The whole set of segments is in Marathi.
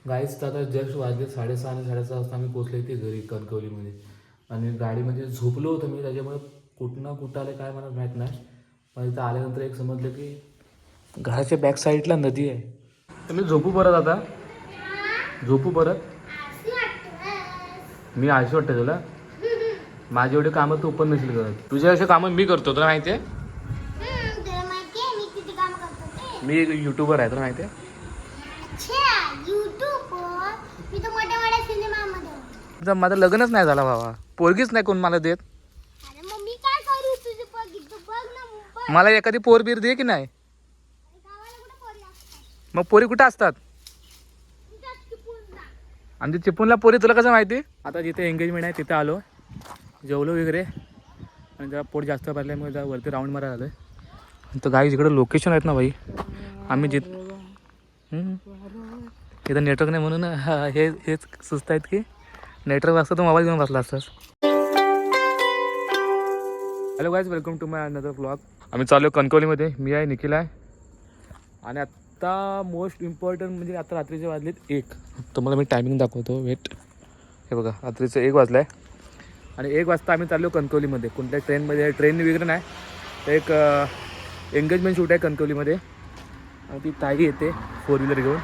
गाईच आता जस्ट वाजले 6:30 आणि 6:30 वाजता आम्ही पोचलो इथे घरी कणकवलीमध्ये. आणि गाडीमध्ये झोपलो होतो मी, त्याच्यामुळे कुठं ना कुठं आले काय मला माहीत नाही. पण इथं आल्यानंतर एक समजलं की घराच्या बॅक साईडला नदी आहे. तर मी झोपू परत आता, झोपू परत. मी आळशी वाटतं तुला? माझी एवढी कामं तू पण नसेल करत. तुझे असे कामं मी करतो, तुला माहिती आहे? मी एक यूट्यूबर आहे, तुला माहिती आहे? माझं लग्नच नाही झालं बाबा, पोरगीच नाही कोण मला देत. मला एखादी पोर बीर दे की नाही. मग पोरी कुठं असतात? आमच्या चिपळूणला पोरी तुला कसं माहिती? आता जिथे एंगेजमेंट आहे तिथे आलो, जेवलो वगैरे आणि जरा पोट जास्त भरल्यामुळे जरा वरती राऊंड मारायला आलो आहे. तर गाई जिकडे लोकेशन आहेत ना भाई, आम्ही तिथं नेटवर्क नाही म्हणून हेच सुचत आहेत की नेटवर्क असतं तर मोबाईल घेऊन बसला असतास. Hello guys, welcome to my another vlog. आम्ही चाललो कणकवलीमध्ये. मी आहे, निखिल आहे. आणि आत्ता मोस्ट इम्पॉर्टंट म्हणजे आता रात्रीचे वाजलेत 1. तुम्हाला मी टायमिंग दाखवतो, वेट. हे बघा, रात्रीचं 1 वाजलं आहे. आणि 1 वाजता आम्ही चाललो कणकवलीमध्ये. कोणत्या ट्रेनमध्ये, ट्रेन वगैरे नाही, तर एक एंगेजमेंट शूट आहे कणकवलीमध्ये. आणि ती ताई येते 4 व्हीलर घेऊन.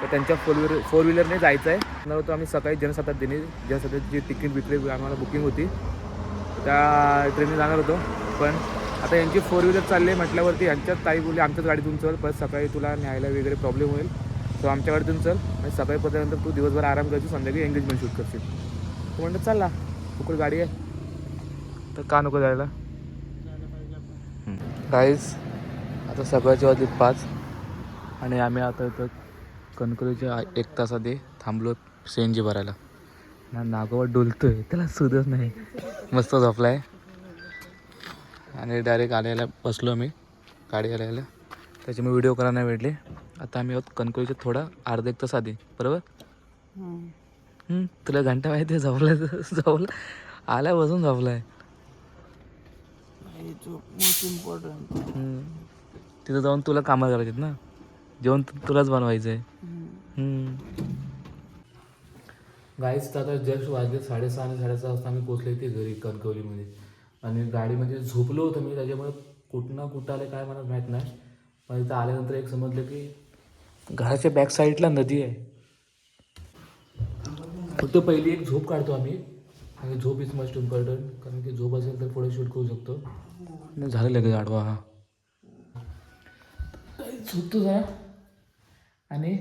तर त्यांच्या 4 व्हीलरने जायचं आहे. म्हणून होतो आम्ही सकाळी जनशताब्दीची तिकीट विकली, आम्हाला बुकिंग होती, त्या ट्रेनने जाणार होतो. पण आता यांची 4 व्हीलर चालली आहे म्हटल्यावरती यांच्यात ताई बोलली आमच्याच गाडीतून चल, परत सकाळी तुला न्यायला वगैरे प्रॉब्लेम होईल, सो आमच्या गाडीतून चल आणि सकाळीपर्यंत तू दिवसभर आराम करशील, संध्याकाळी एंगेजमेंट शूट करशील. तू म्हणलं चालला, फुकट गाडी आहे तर का नको जायला. गाईज आता सकाळच्या वाजले 5 आणि आम्ही आता इथं कणकवलीच्या 1 तास आधी थांबलो CNG भरायला. ना नागोबा डोलतोय, त्याला सुधच नाही, मस्त झोपला आहे. आणि डायरेक्ट आल्याला बसलो मी गाडी आल्याला, त्याच्यामुळे व्हिडिओ करायला नाही भेटले. आता आम्ही आहोत कणकवलीच्या थोडा अर्धा 1 तास आधी, बरोबर? तुला घंटा माहिती आहे? झोपला आल्या बसून झोपला आहे. Most important. तिथं जाऊन तुला कामं करायची ना, जेवण तुलाच बनवायचं आहे. गाईच आता जस्ट वाजले 6:30 आणि 6:30 वाजता आम्ही पोचलो इथे घरी कणकवलीमध्ये. आणि गाडीमध्ये झोपलो होतो मी, त्याच्यामुळे कुठं ना कुठं आले काय मला माहीत नाही. पण इथं आल्यानंतर एक समजलं की घराच्या बॅक साईडला नदी आहे. फक्त पहिली एक झोप काढतो आम्ही, आणि झोप इज मस्ट इम्पॉर्टंट, कारण की झोप असेल तर पुढे शूट करू शकतो. नाही झालं लगेच आडवा हा झोपतो जरा, आणि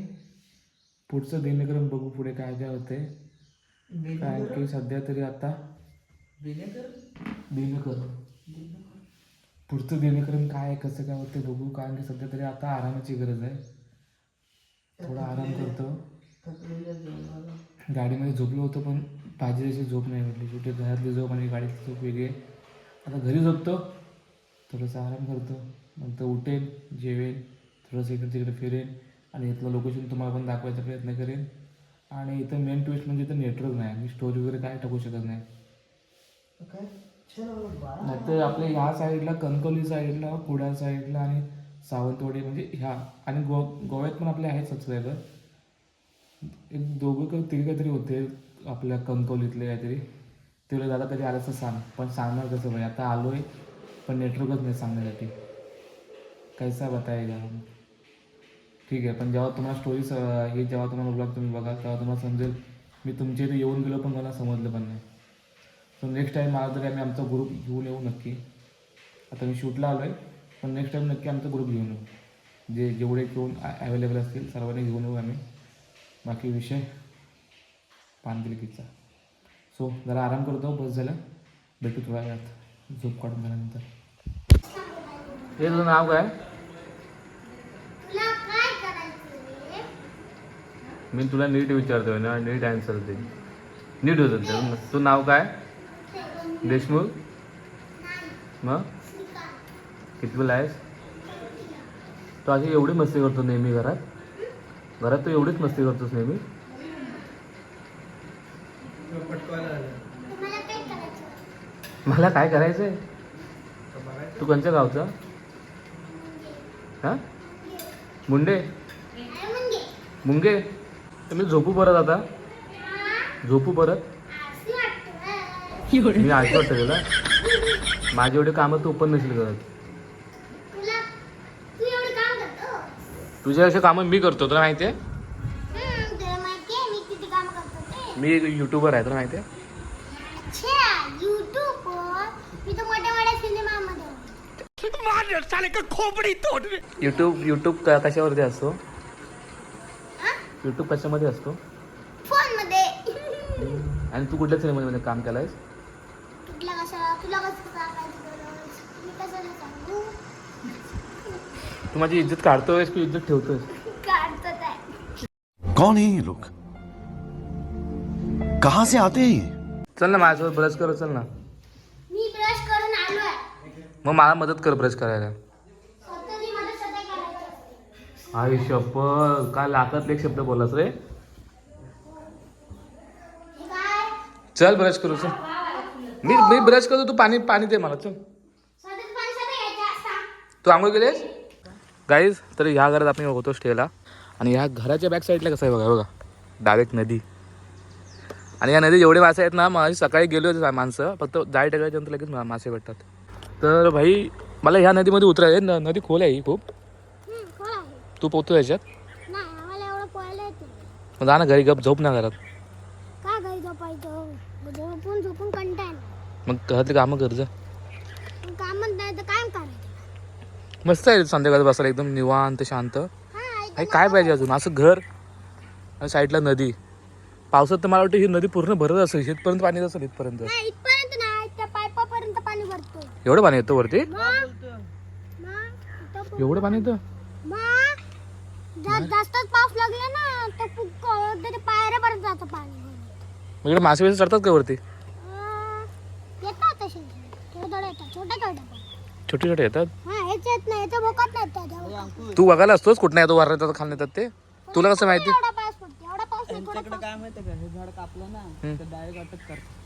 पुढचं दिनक्रम बघू पुढे काय काय होते. कारण की सध्या तरी आता दिनकर पुढचं दिनक्रम काय आहे, कसं काय होते बघू. कारण की सध्या तरी आता आरामाची गरज आहे, थोडा आराम करतो. गाडीमध्ये झोपलो होतो पण पाहिजे तशी झोप नाही भेटली. कुठे घरातली झोप आणि गाडीतली झोप वेगळी आहे. आता घरी झोपतो, थोडंसं आराम करतो, नंतर उठेन, जेवेन, थोडंसं इकडे तिकडे फिरेन आणि इथलं लोकेशन तुम्हाला पण दाखवायचा प्रयत्न करेन. आणि इथं मेन ट्विस्ट म्हणजे इथं नेटवर्क नाही, मी स्टोरी वगैरे काय टाकू शकत नाही. तर आपल्या ह्या साईडला कणकवली साईडला, कुडाळ साईडला आणि सावंतवाडी म्हणजे ह्या आणि गोव्यात पण आपले आहेत सबस्क्रायबर. एक 2 का 3 तरी होते आपल्या कणकवलीतले काहीतरी. तुला दादा कधी आलं तर सांग, पण सांगणार कसं भाई, आता आलो आहे पण नेटवर्कच नाही सांगण्यासाठी. कैसा बताएगा. ठीक आहे, पण जेव्हा तुम्हाला स्टोरीज हे जेव्हा तुम्हाला ब्लॉग तुम्ही बघा तेव्हा तुम्हाला समजेल मी तुमच्या इथे येऊन गेलो पण मला समजलं पण नाही. सो नेक्स्ट टाईम मला तरी आम्ही आमचा ग्रुप घेऊन येऊ नक्की. आता मी शूटला आलो आहे, पण नेक्स्ट टाईम नक्की आमचा ग्रुप घेऊन येऊ, जेवढे घेऊन अवेलेबल असतील सर्वांनी घेऊन येऊ आम्ही. बाकी विषय पानदिलकीचा. सो जरा आराम करतो, बस झालं, भेटू थोड्या वेळात झोप काढून झाल्यानंतर. हे तुझं नाव काय? मी तुला नीट विचारतोय ना, नीट आन्सर दे, नीट होतं. तू नाव काय? देशमुख. मग कितवीला आहेस? तू अशी एवढी मस्ती करतो नेहमी घरात? घरात तू एवढीच मस्ती करतोस नेहमी? मला काय करायचं आहे? तू कोणत्या गावचा? हां, मुंडे मुंगे. तर मी झोपू परत आता, झोपू परत. मी आळशी वाटतं त्याला. माझी एवढे कामं तू पण नसेल करत. तुझे असे कामं मी करतो, तुला माहिती आहे. मी एक युट्यूबर आहे, तुला माहिती आहे. युट्यूब कशावरती असतो? युट्यूब कशामध्ये असतो? फोन मध्ये. आणि तू कुठल्या सिनेमामध्ये काम केलायस? तू माझी इज्जत काढतोयस की इज्जत ठेवतोयस? कौन है ये लोग, कहाँ से आते हैं ये? चल ना माझ्यासोबत ब्रश कर, चल ना. मी ब्रश करून आलोय. मग मला मदत कर ब्रश करायला. स्वतःची मदत स्वतः करायची असते. आई शपथ, काय लाखातले एक शब्द बोललास रे. हे काय? चल ब्रश करू, चल. मी ब्रश करतो, तू पाणी दे मला. चल, स्वतःचं पाणी स्वतः घ्यायचं असतं. तू आंघोळ केलीस? गाईज, तर ह्या घरात आपण होतो स्टेला. आणि ह्या घराच्या बॅक साईडला कसं आहे बघा, डायरेक्ट नदी. आणि या नदी जेवढे मासे आहेत ना, माझी सकाळी गेलो होते माणसं, फक्त जाय टाकायच्यानंतर लगेच मासे भेटतात. तर भाई मला ह्या नदीमध्ये उतरायचं. नदी खोल आहे ही खूप. कोण आहे? तू पोहतो याच्यात? नाही, आम्हाला एवढं पोहायला येते. मग जा ना घरी, गप झोप ना घरात. का घरी झोपायचं? झोपून कंटाळ. मग घरातली कामं कर जा. काम नाही तर काय करायचं? मस्त आहे संध्याकाळी बसायला, एकदम निवांत शांत. हा, काय पाहिजे अजून? असं घर आणि साईडला नदी. पावसात तर मला वाटतं ही नदी पूर्ण भरत असेल, इथपर्यंत पाणी असेल. इथपर्यंत नाही, इथपर्यंत नाही, त्या पाईपापर्यंत पाणी भरतो. एवढं पाणी येतं वरती? एवढं पाणी येतं? जास्तच पाऊस लागला ना तर पायऱ्यापर्यंत जातं पाणी. मग इकडे मासे बिसे चढतात का वरती? येतात तसे थोडे येतात, छोटे छोटे. छोटे छोटे येतात. हा, हेच येत नाही, याच्या भोकात नाही येतात. तू बघायला असतोच कुठं येतो, वर येतात, खाली येतात ते. तुला कसं माहिती? एवढा पाऊस पडतो, एवढा पाऊस नाही. त्यांच्याकडे काय माहिती का, हे झाड कापलं ना तर डायरेक्ट अटक करतात.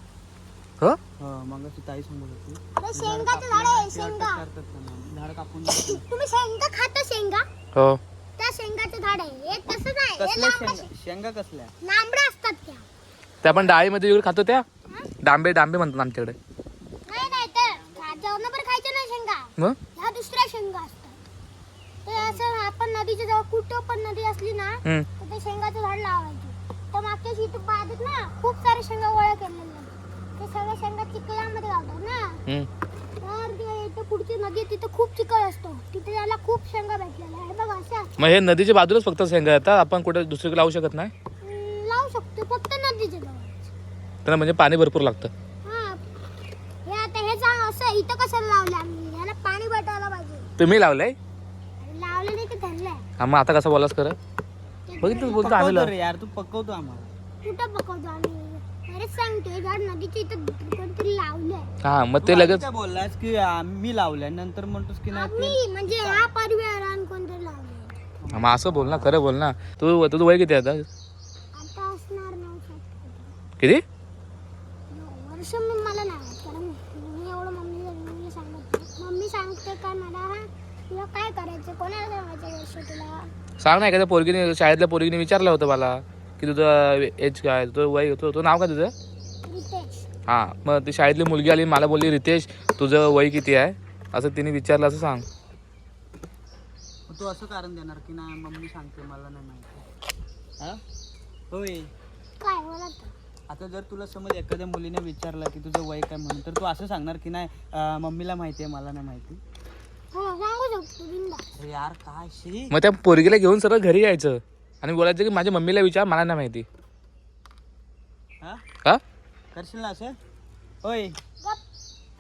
हो, मग ताई सांगत होती अरे शेंगाचं झाड आहे, शेंगा. करतात त्यांना, झाड कापून तुम्ही शेंगा खाता? शेंगा, हो. त्या शेंगाचं झाड आहे हे. तसंच आहे हे. कसल्या लांबड्या शेंगा कसल्या लांबड्या असतात त्या. त्या पण डाळीमध्ये वगैरे खातो त्या. डांबे म्हणतात आमच्याकडे. नाही नाही, तर जेवणावर खायच्या नाही शेंगा. मग ह्या दुसऱ्या शेंगा असतात. ते असं आपण नदीच्या जवळ कुठं पण नदी असली ना तर ते शेंगाचं झाड लावायचं. तर मागच्या इथं बाजूत ना खूप सारे शेंगा गोळा केलेले. ते सगळ्या शेंगा चिखलामध्ये घालतात ना. तर ते इथं पुढची नदी आहे, तिथं खूप चिखल असतो. तिथे त्याला खूप शेंगा भेटलेल्या आहे बघा अशा. मग हे नदीच्या बाजूलाच फक्त शेंगा येतात, आपण कुठे दुसरीकडे लावू शकत नाही? लावू शकतो, फक्त नदीच्या जवळ. त्यांना म्हणजे पाणी भरपूर लागतं. हा, हे आता हे झाड असं इथं कशाला लावलं आम्ही? ह्याला पाणी भेटायला पाहिजे. तुम्ही लावलंय? लावलं नाही तर धरलंय. हा, मग आता कसं बोलास खरं? बघितलं बोलतो आम्ही पकवतो रे यार, तू पकवतो आम्हाला. कुठं पकवतो आम्ही? अरे सांगतोय झाड नदीच्या इथं कोणतरी लावलंय. हा, मग तू ते आधी लगेच काय बोललास की मी लावलंय, नंतर म्हणतोस की नाही आम्ही म्हणजे हा परिवारान कोणतरी लावलंय. मग असं बोल ना, खरं बोल ना. तुझं वय किती आहे आता? आता असणार 9 किती? वर्ष. मला नाही माहित, कारण मी एवढं मम्मी सांगत नाही. मम्मी सांगते का मला, हा तुला काय करायचं, कोणाला सांगायचं वर्ष तुला? सांग ना, एखाद्या पोरगीने, शाळेतल्या पोरगीने विचारलं होतं मला की तुझं एज काय, तुझं वय होतं, तो नाव काय तुझं? रितेश. हां, मग ती शाळेतली मुलगी आली, मला बोलली रितेश तुझं वय किती आहे, असं तिने विचारलं, असं सांग. तू असं कारण देणार की नाही मम्मी सांगते मला नाही माहिती? हा होय. काय बोला तर. आता जर तुला समज एखाद्या मुलीने विचारलं की तुझं वय काय म्हणून, तर तू असं सांगणार की नाही मम्मीला माहिती आहे मला नाही माहिती? हो, सांगू शकतो बिनधास्त. अरे यार काय शी. मग त्या पोरगीला घेऊन सरळ घरी यायचं आणि बोलायचं की माझ्या मम्मीला विचार, मला नाही माहिती. हा का करशील ना असं? होय. गप.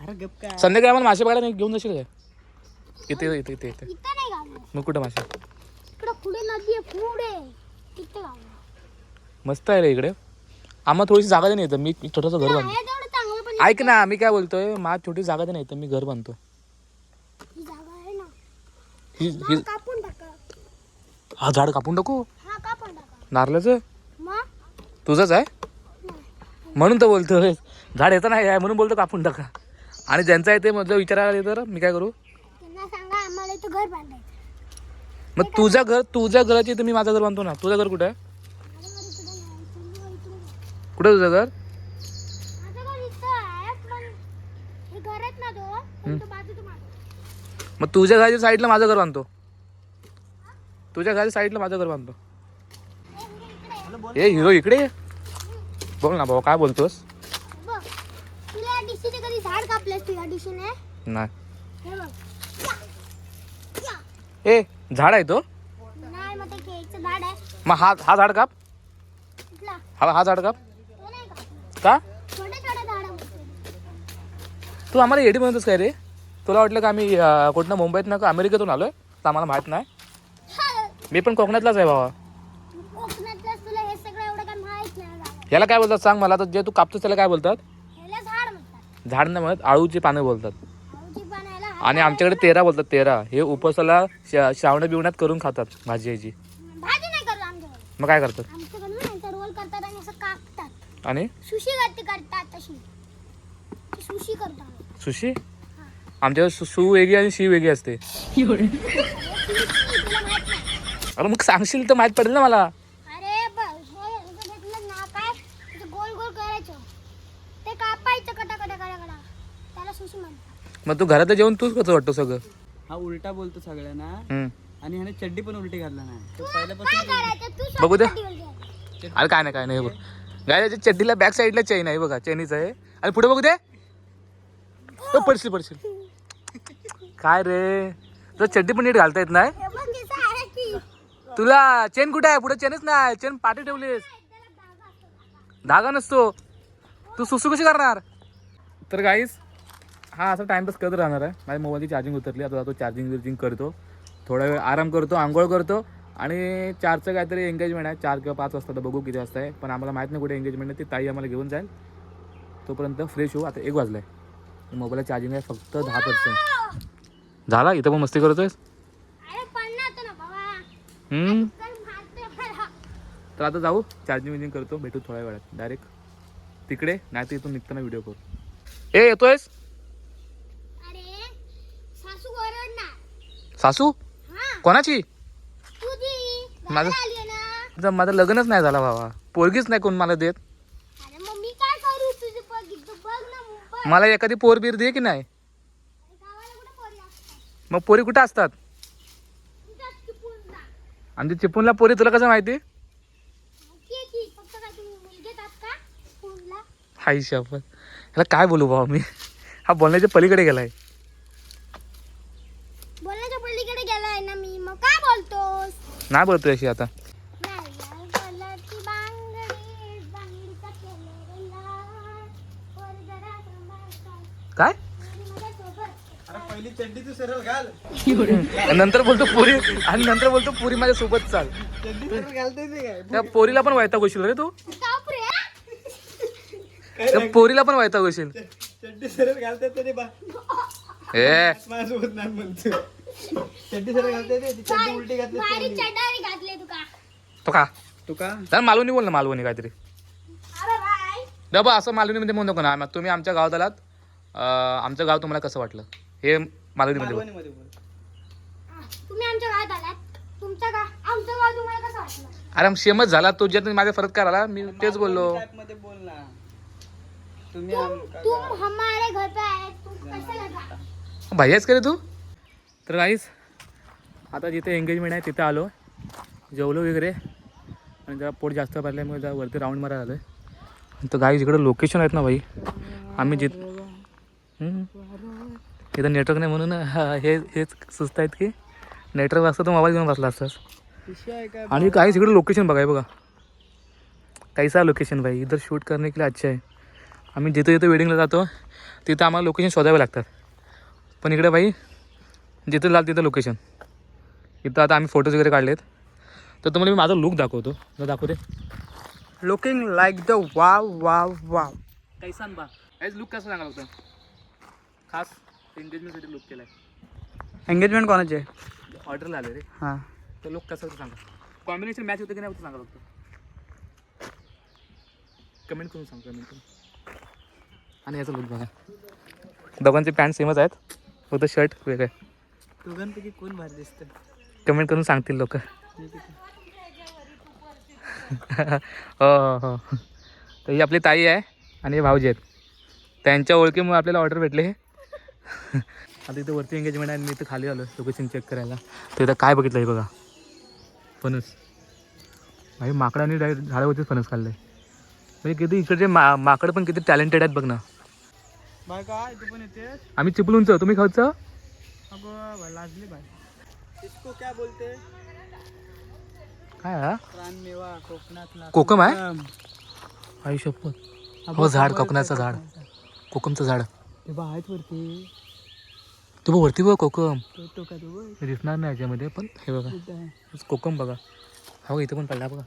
अरे गप काय. संध्याकाळी आम्हाला मासे बघायला घेऊन जाशील काय? इथे इथे इथे इथे. इथं नाही गावलं. मग कुठं मासे? इकडं पुढे नदी आहे, पुढे तिथे गावलं. मस्त आहे रे इकडे. आम्हाला थोडीशी जागा दे नाही तर मी छोटंसं घर बांधतो. आहे तेवढं चांगलं, पण ऐक ना, मी काय बोलतोय, मला छोटी जागा दे नाही तर मी घर बांधतो. ही जागा आहे ना, ही झाड कापून टाका. हा, झाड कापून टाकू? हा, कापून टाका. नारळाचं मग तुझंच आहे म्हणून तर बोलतोय. झाड येतं नाही आहे म्हणून बोलतो कापून टाका. आणि ज्यांचं आहे ते माझं विचारायला आले तर मी काय करू? त्यांना सांगा आम्हाला इथं घर बांधायचं. मग तुझ्या घराची तर मी माझं घर बांधतो ना. तुझं घर कुठं आहे? कुठं तुझं घर? माझं घर इथं आहे पण हे घर आहेत ना तो बाजूचं माझं. मग तुझ्या घराच्या साईडला माझं घर बांधतो. तुझ्या घराच्या साईडला माझं घर बांधतो. ए हिरो इकडे ये. बोल ना भाऊ, काय बोलतोस? बघ तुला या डिशीने कधी झाड कापलंस तू या डिशीने? नाही. हे बघ ए झाड आहे तो? नाही मग ते केळीचं झाड आहे मग हा झाड काप. कुठला? हा झाड काप. तो नाही का का? छोटे छोटे झाड होते. तू आम्हाला एडी म्हणतोस काय रे? तुला वाटलं का आम्ही कुठनं मुंबईत ना का अमेरिकेतून आलोय? तर आम्हाला माहित नाही. मी पण कोकणातलाच आहे बाबा. कोकणातलं तुला हे सगळं एवढं काय माहित नाही झालं. याला काय बोलतात सांग मला. तर जे तू कापतोस त्याला काय बोलतात? ह्याला झाड म्हणतात. झाड नाही म्हणत, आळूची पानं बोलतात. आऊची बनायला आणि आमच्याकडे तेरा बोलतात. तेरा हे उपवासाला श्रावण बिवण्यात करून खातात भाजी याची. भाजी नाही करत आमच्याकडे. मग काय करतात? आमच्याकडे ना यांचा रोल करतात आणि असं कापतात. आणि सुशी करतात तशी सुशी करतात. सुशी? आमच्याकडे सू वेगळी आणि शी वेगळी असते. तुला माहित नाही. अरे मग सांगशील तर माहित पडेल ना मला. अरे बघ हे इथं घेतलं ना काय इथं गोल गोल करायचं ते कापायचं कटा त्याला सुशी म्हणतात. मग तू घरात जेवण तूच कसं वाटतो सगळं? हा उलटा बोलतो सगळ्यांना हम्म. आणि ह्याने चड्डी पण उलटी घातला नाही तो काय पहिल्यापासून करायचं तू बघू दे. स्वतःसाठी अरे काय नाही बघ. गायच्या चड्डीला बॅक साईडला चेन आहे बघा. चेनीच आहे. आणि पुढे बघू दे. तो पडशील. काय रे तुला चड्डी पण नीट घालता येत नाही? हे बघ कसं आहे की तुला चेन कुठे आहे? पुढे चेनच नाही. चेन पाठी ठेवलीस. धागा नसतो. तू सुसू कशी करणार? तर गाईस हा असा टाइमपास करत राहणार आहे. माझ्या मोबाईलची चार्जिंग उतरली. आता तो चार्जिंग करतो. थोडा वेळ आराम करतो, आंघोळ करतो आणि 4चं काहीतरी एंगेजमेंट आहे. 4 किंवा 5 वाजता. तर बघू किती वाजता आहे. पण आम्हाला माहीत नाही कुठे एंगेजमेंट आहे. ती ताई आम्हाला घेऊन जाईल. तोपर्यंत फ्रेश होऊ. आता 1 वाजला आहे. मोबाईलला चार्जिंग आहे फक्त 10%. झाला? इथं पण मस्ती करतोयस? अरे पडणार तो ना बाबा तर मारते मला. तर आता जाऊ चार्जिंग करतो. भेटू थोड्या वेळात डायरेक्ट तिकडे. नाही तर इथून निघताना व्हिडिओ करू. ए येतोयस? अरे सासू ओरडणार. सासू? हा कोणाची? तुझी माझं- बाहेर आली आहे ना. माझं लग्नच नाही झालं बाबा. पोरगीच नाही कोण मला देत. अरे मग मी काय करू तुझी बघ ना मुंबई मला एखादी पोर बीर दे की नाही? गावाला कुठे पोरी असतात. मग पोरी कुठं असतात? तुझ्याच चुकून जा. आणि ती चिपळूणला पोरी तुला कसं माहिती? माहिती आहे की फक्त काय तुम्ही मुलगेच आहात का स्कूलला. हाय शपथ. ह्याला काय बोलू बाबा मी. हा बोलण्याच्या पलीकडे गेलाय. बोलण्याच्या पलीकडे गेलाय ना मी. मग काय बोलतोस? नाही बोलतोय अशी आता. कलरची बांगडी बांगडीचा केलेला वर जरा थांबायचा. काय? माझ्यासोबत अरे पहिली चड्डी तू सरळ घाल. आणि नंतर बोलतो पुरी माझ्या सोबत चाल. चड्डी सरळ घालते ते काय त्या पोरीला पण वैताग होशील रे तू. बापरे. त्या पोरीला पण वैताग होशील. चड्डी सरळ घालते तरी बा ए माझ्यासोबत नाही म्हणतो. चड्डी सरळ घालते ते ती चड्डी उलटी घातली भारी चड्डारी घातले तुका. तो का? तू का तर मालवणी बोल ना. मालवणी काहीतरी. अरे भाई डबा असं मालवणीमध्ये म्हणू नको ना. तुम्ही आमच्या गावात आलात. आमचं गाव तुम्हाला कसं वाटलं हे मालवणीमध्ये बोल. मालवणीमध्ये बोल. तुम्ही आमच्या गावात आलात. तुमचं गाव आमचं गाव तुम्हाला कसं वाटलं? अरे सेमच झाला. तुझ्यात माझ्या फरक काय आला? मी तेच बोललो. मालवणी type मध्ये बोल ना. तुम्ही तुम हमारे घर पे आए तुम कैसे लगा? भाईच करे तू. तर गाईस आता जिथे एंगेजमेंट आहे तिथं आलो. जेवलो वगैरे आणि जरा पोट जास्त भरल्यामुळे जरा वरती राऊंड मारायला आलो आहे. तर गाईस इकडं लोकेशन आहेत ना भाई. आम्ही इथं नेटवर्क नाही म्हणून हेच सुचत आहेत की नेटवर्क असतं तर मोबाईल घेऊन बसला असतास. विषय काय आणि काहीच इकडे लोकेशन बघाय बघा. कैसा लोकेशन भाई. इधर शूट करने के लिए अच्छा आहे. आम्ही जिथं वेडिंगला जातो तिथं आम्हाला लोकेशन शोधावे लागतात. पण इकडे भाई जिथं जाल तिथं लोकेशन. इथं आता आम्ही फोटोज वगैरे काढलेत. तर तुम्हाला मी माझा लुक दाखवतो. दाखवते. Looking like the wow wow wow. कैसा बा काहीच लुक कसं सांगाल होतं. खास एंगेजमेंटसाठी लुक केला आहे. एंगेजमेंट कोणाचे? ऑर्डरला आले रे. हां तर लुक कसं होतं सांगा. कॉम्बिनेशन मॅच होतं की नाही होतं सांगा फक्त. कमेंट करून सांग. कमेंट करून. आणि याचा लुक बघा. दोघांचे पॅन्ट सेमच आहेत फक्त शर्ट वेगळं आहे. दोघांपैकी कोण भारी दिसतं? कमेंट करून सांगतील लोक. हो. तर ही आपली ताई आहे आणि हे भाऊजी आहेत. त्यांच्या ओळखीमुळे आपल्याला ऑर्डर भेटले. आता इथं वरती एंगेजमेंट आहे आणि मी इथं खाली आलो लोकेशन चेक करायला. तर इथं काय बघितलं आहे बघा, फणस. भाई माकडाने डायरेक्ट झाडावरतीच फणस खाल्लं आहे. म्हणजे किती इकडचे माकड पण किती टॅलेंटेड आहेत बघ ना. बाय काय तू पण येते? आम्ही चिपळूणचं, तुम्ही खाऊचं? अगं भाई लाजली भाई. इसको क्या बोलते? काय हा? रानमेवा कोकणातला. कोकम आहे? आई शपथ. हो झाड, कोकणाचं झाड, कोकमचं झाड. ते बा आहेत वरती. तू बघ वरती बघ कोकम. तो का तू बघ. हे दिसणार नाही याच्यामध्ये, पण हे बघा कोकम बघा. हो इथं पण पडला बघा.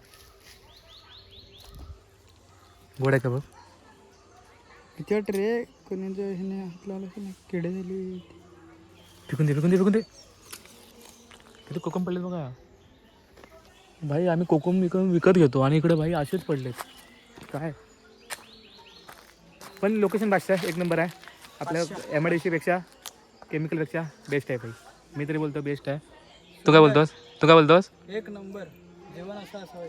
गोड आहे का बघ. किती वाट रे कोणाच्या ह्याने हात लावला की नाही किडे झाली. फेकून दे फेकून दे फेकून दे. किती कोकम पडलेत बघा. भाई आम्ही कोकम विकत घेतो आणि इकडे भाई असेच पडलेत. काय पण लोकेशन बादशाह आहे, एक नंबर आहे. आपल्या MIDC पेक्षा केमिकलपेक्षा बेस्ट आहे भाई. मी तरी बोलतो बेस्ट आहे. तू काय बोलतोस? तू काय बोलतोस? एक नंबर जेवण असं असावं.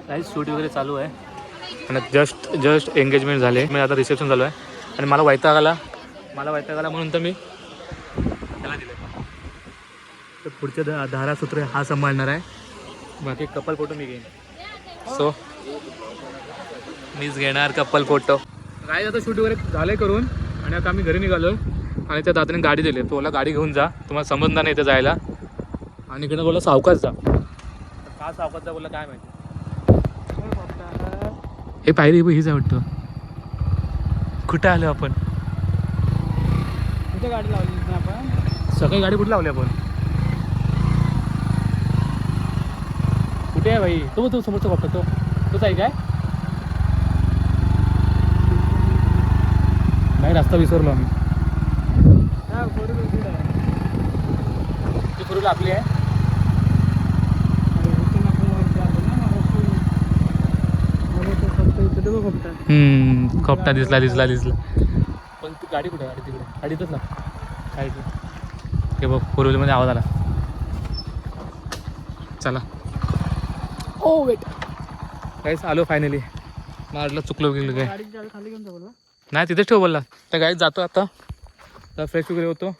काही शूट वगैरे चालू आहे आणि जस्ट एंगेजमेंट झाले. मी आता रिसेप्शन चालू आहे आणि मला वैताग आला म्हणून तर मी त्याला दिलं. तर पुढचे धारासूत्र हा सांभाळणार आहे. बाकी कपल फोटो मी घेईन. सो मीच घेणार कपल फोटो. काय आता शूट वगैरे झालं करून आणि आता आम्ही घरी निघालो आणि त्या दादाने गाडी दिली. तोला गाडी घेऊन जा, तुम्हाला समजणार नाही इथं जायला. आणि इकडे बोला सावकाश जा. का सावकाश जा बोला काय माहिती. हे पायरी हीच आवडतं. कुठं आलो आपण? कुठे गाडी लावली आपण? सकाळी गाडी कुठे लावली आपण? कुठे आहे भाई? तो समोरचा बघतो तोच आहे काय? नाही रस्ता विसरलो आम्ही. ती फोर आपली आहे. खोपटा दिसला पण ती गाडी कुठे? गाडी तिकडे, गाडीतच ना काय हे बघ. फोर व्हीलरमध्ये आवाज आला. चला. ओ वेट काहीच आलो फायनली. मारलं चुकलो गेलं काय खाली घेऊन जाऊ. नाही तिथेच ठेव बोलला. त्या गाडीत जातो आता. तर फ्रेश वगैरे होतो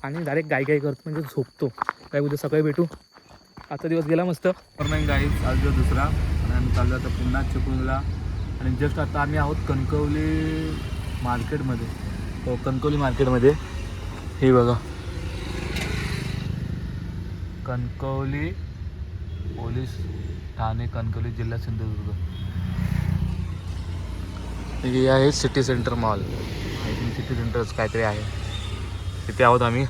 आणि डायरेक्ट गाई करतो म्हणजे झोपतो. काय उद्या सकाळी भेटू. आजचा दिवस गेला मस्त. नाही गाईच आज दिवस दुसरा आणि आम्ही चाललो आता पुन्हा चिपळूणला. आणि जस्ट आता आम्ही आहोत कणकवली मार्केटमध्ये. हो कणकवली मार्केटमध्ये. हे बघा कणकवली पोलीस ठाणे कणकवली जिल्हा सिंधुदुर्ग. हे आहे city centre mall. I think city सेंटरच काहीतरी आहे. तिथे आहोत आम्ही.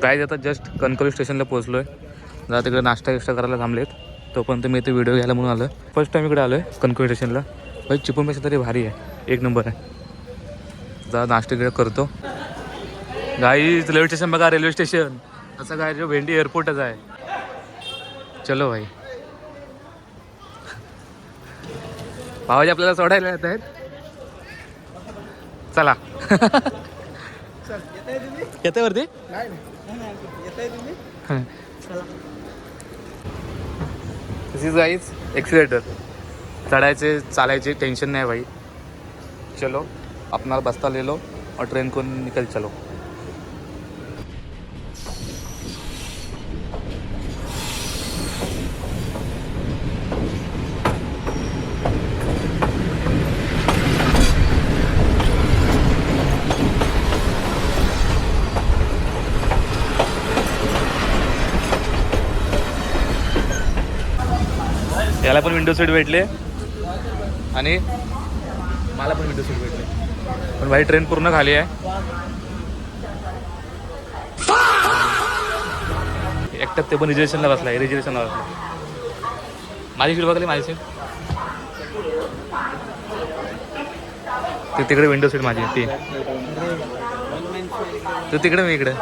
गाईज आता जस्ट कणकवली स्टेशनला पोहोचलो आहे. जरा तिकडे नाश्ता करायला थांबलेत. तोपर्यंत मी इथे व्हिडिओ घ्यायला म्हणून आलो. फर्स्ट टाईम इकडे आलो आहे कणकवली स्टेशनला. भाई चिपळूणपेक्षा तरी भारी आहे, एक नंबर आहे. जरा नाश्ता वगैरे करतो. गाईज रेल्वे स्टेशन बघा, रेल्वे स्टेशन असं काय जो भेंडी एअरपोर्टच आहे. चलो भाई. भावाजी आपल्याला सोडायला येत आहेत. चला. येते वरती. दिस इज गाईज एक्सिलेटर. चढ़ायचे चालायचे टेंशन नहीं भाई. चलो अपना बस्ता ले लो और ट्रेन को निकल चलो. याला पण विंडो सीट भेटले आणि मला पण विंडो सीट भेटले. पण भाई ट्रेन पूर्ण खाली आहे. एकट्यात ते पण रिजर्वेशनला बसला आहे. रिजर्वेशनला बसला. माझी सीट बघाली. माझी सीट ते तिकडे विंडो सीट माझी ती. तू तिकडे मी इकडे.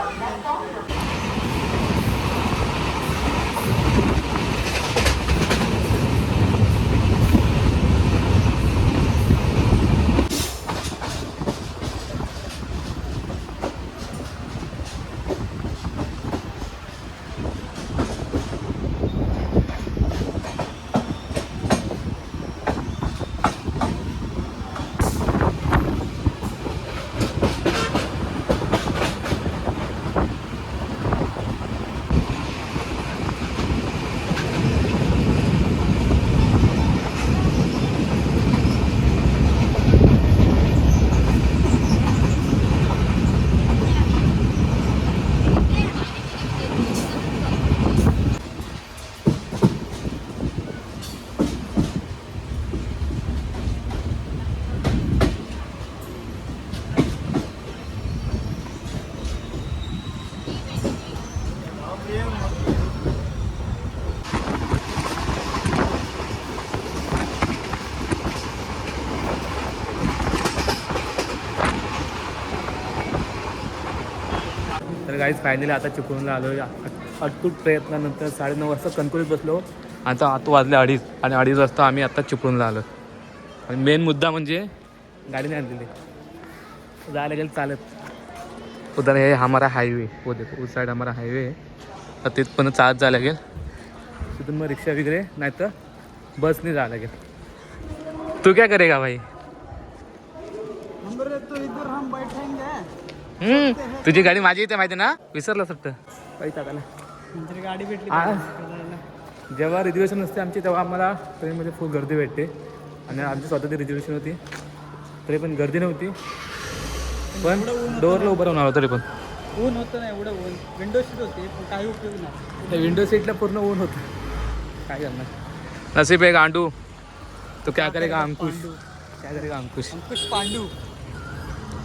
तर गाईज फायनली आता चिपळूणला आलो. अटूट प्रयत्नानंतर 9:30 वाजता कणकोलीत बसलो. आता 8 वाजले 2:30 आणि 2:30 वाजता आम्ही आता चिपळूणला आलो. आणि मेन मुद्दा म्हणजे गाडीने आणलेली जायला गेलं चालत. उधर हे हमारा हायवे, वो देखो उस साइड हमारा हायवे आहे. तर तिथं पण चालत जायला लागेल. तिथून मग रिक्षा वगैरे नाही तर बसने जायला लागेल. तू क्या करेगा भाई? तुझी गाडी माझी इथे माहिती ना, विसरलं फक्त पैसा टाकायला. गाडी भेटली जेव्हा रिझर्वेशन असते आमची तेव्हा आम्हाला ट्रेनमध्ये खूप गर्दी भेटते. आणि आमची स्वतःची रिझर्वेशन होती तरी पण गर्दी नव्हती. पण डोअरला उभं राहून आलो तरी पण ऊन होतं ना, एवढं ऊन. विंडो सीट होती पण काही उपयोग नाही. त्या विंडो सीटला पूर्ण ऊन होतं. काय करणार, नसीब आहे गांडू. तो क्या करेगा अंकुश, क्या करेगा अंकुश. अंकुश पांडू.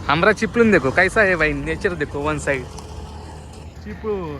हमारा चिपळून देखो कैसा है भाई, नेचर देखो वन साइड. चिपळून